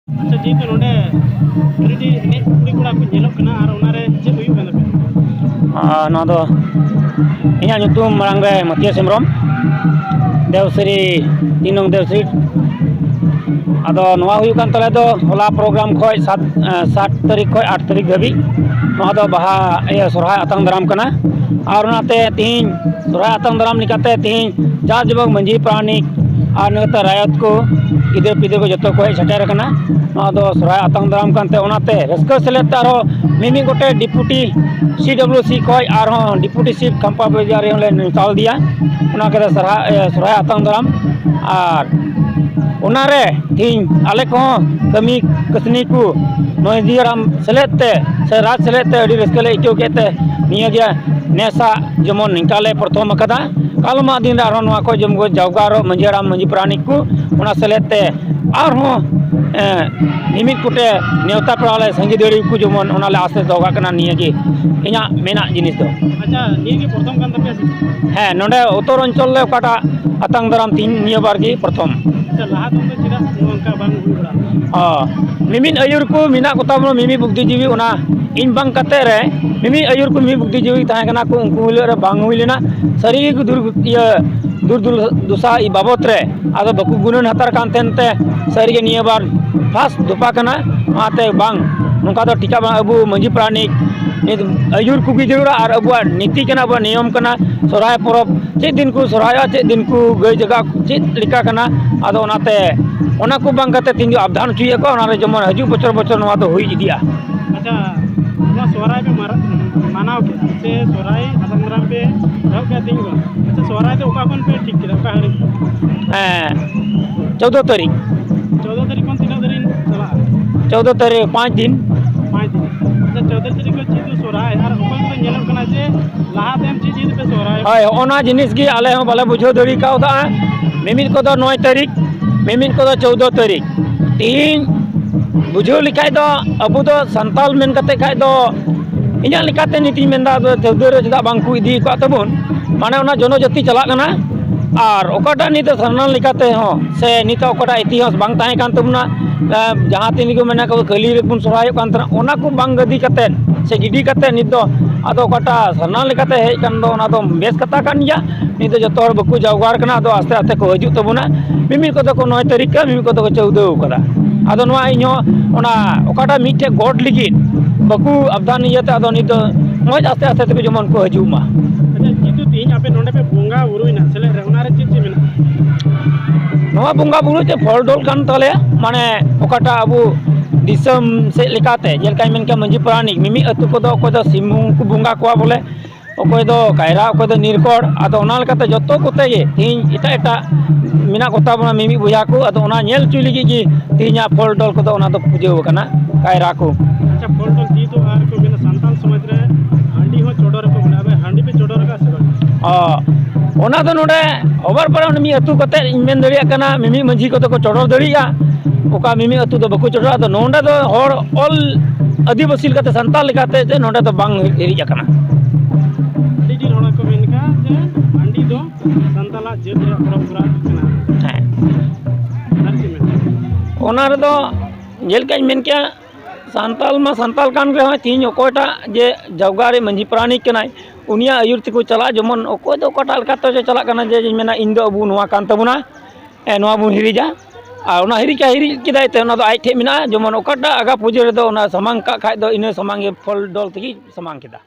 अच्छा जी तो नोडे रेडी ने कुड़ी कुड़ा को जेलो कना और उनारे चे हुई कना पे नवा दो इᱧᱟᱜ ᱧᱩᱛᱩᱢ ᱢᱟᱲᱟᱝ ᱨᱮ ᱢᱟᱛᱤᱭᱟᱥ ᱦᱮᱢᱵᱨᱚᱢ देवश्री 3 नंग देवश्री आदो नवा हुई कान तले दो होला प्रोग्राम खय 7 तारीख खय 8 तारीख धाबी नवा दो बाहा सोरहाय आतंग दाराम कना और उनाते तिहिन सोरहाय आतंग दाराम निकाते तिहिन जा जबक मंझी प्राणिक और नगता रायत को गिदर पिदर को जतो को हेज सेटेर कना नवा दो सोरहाय आतंग दाराम कानते उनाते रस्का सेलेत आरो मिमी गोटे डिप्यूटी CWC खय और डिप्यूटी चीफ खंपा बाजार रे निकाल दिया उना के सोरहाय आतंग दाराम और उनारे तीन आले को कमी कसनी को नोजीराम सेलेते से राज सेलेते अड़ी रस्कले इक्यो केते निया गया नेसा जमन निकाले प्रथम कदा कालमा दिन आरो नवा को जमगो जावगारो मंजीराम मंजी प्राणिक को उना सेलेते आरो निमित कुटे नेवता पड़ाले संगी देड़ी को जमन उनाले आसे दोगा कना निया गे इना मेना जिनिस दो अच्छा निया के प्रथम कान तपे है नोडे उत्तर अंचल ले काटा आतंग दाराम तीन निया बार की प्रथम अच्छा लाहा तो चिरा उनका बांग हुई बड़ा मिमिन अयुर को मिना कोता मिमी बुद्धिजीवी उना इन बांग कते रे मिमी अयुर को मिमी बुद्धिजीवी ताहे कना को उनको हुले रे बांग हुई लेना सरी को दूर दुसा इ बाबत रे आदो बकु गुनन हतार कान तेनते सरी के निया बार फास्ट दुपा कना आते बांग नुका दो टिका बांग अबु मंजी प्राणिक अयुर को भी जरूर और अबुआ नीति कना अबुआ नियम कना सोराय परब चे दिन को सोराय चे दिन को गई जगह चे लिका कना आदो ओनाते ओना को बांग कते तीन अवधान चुए को ओना रे जमन हजू बचर बचर नवा तो हुई इदिया अच्छा ना सोराय पे मानाव के से सोराय आतंग दाराम पे रहो के दिन को अच्छा सोराय तो ओका कोन पे ठीक के ओका हरि 14 तारीख 14 तारीख कोन तीना दिन चला 14 तारीख 5 दिन 5 दिन अच्छा 14 तारीख को चीज सोराय और ओका को नेलम कना जे लाहा तेम चीज पे सोराय हाय ओना जिनिस की आले हो बाले बुझो दड़ी का होता मिमिन को 9 तारीख मिमिन को 14 तारीख तीन बुझो लिखाई दो अबु दो संताल मेन कते खाई दो इना लिखाते नीति मेनदा दो चौदर जदा बांकु इदी को तबुन माने ओना जनजाति चला कना और ओकाटा नित सरनाल लिखाते हो से नित ओकाटा इतिहास बांग ताहे कान तबुना जहां तीन को मेना को कली रे बुन सोराय कान तना ओना को बांग गदी कते से गिडी कते नित दो आदो ओकाटा सरनाल लिखाते हे कान दो ओना दो बेस कथा कान या नित जतो हर बकु जावगार कना दो आस्ते आस्ते को हजू तबुना मिमी को 9 तारीख का मिमी को 14 कदा आदो नवा इño ओना ओकाटा मिटे गॉड लिगित बकु अवधान इयाते आदो नित मोज आस्ते आस्ते ते जमन को हजू मा अच्छा जितु तीन आपे नोंडे पे बोंगा उरुइना सेले रे उनारे चे मेना नवा बोंगा बुरु चे फल डोल कान तले माने ओकाटा अबु दिसम से लिकाते जेलका मेन के मंजी प्राणिक मिमी अतु को दो को दो सिमु को बोंगा को बोले ओकोय दो कायरा ओकोय दो निरकोड़ आदो ओना लकाते जतो कोते गे तीन इटा इटा मिना कोता बना मिमी बुझा को आदो ओना नेल चुई लगी जी तीना फल डोल को दो ओना दो पूजेव कना कायरा को अच्छा फल डोल ती तो आर को बिना संताल समाज रे हांडी हो चोडोर को बना हांडी पे चोडोर का से ओना दो नोडे ओवर पर मी अतु कते मेन दड़िया कना मिमी मंझी को तो को चोडोर दड़िया ओका मिमी अतु दो बको चोडोर दो नोंडा दो होर ऑल आदिवासी कते संताल लिकाते जे नोंडा दो बांग हेरी कना डी होना को मेनका जे हांडी दो संताला जेद रे परंपरा कना है नरसी में ओना रे दो जेल का मेन क्या संताल मा संताल कान रे हो तीन ओकोटा जे जवगारे मंझी प्राणी कनाय उनिया आयुर तिको चला जमन ओको दो कोटाल कातो जे चला कना जे मेना इन दो अबु नवा कान तबुना नवा बु हिरिजा आ ओना हिरि का हिरि किदाय ते ओना दो आइ ठे मिना जमन ओकाटा आगा पूजे रे दो ओना समांग का खाय दो इने समांगे फल डोल तिगी समांग किदा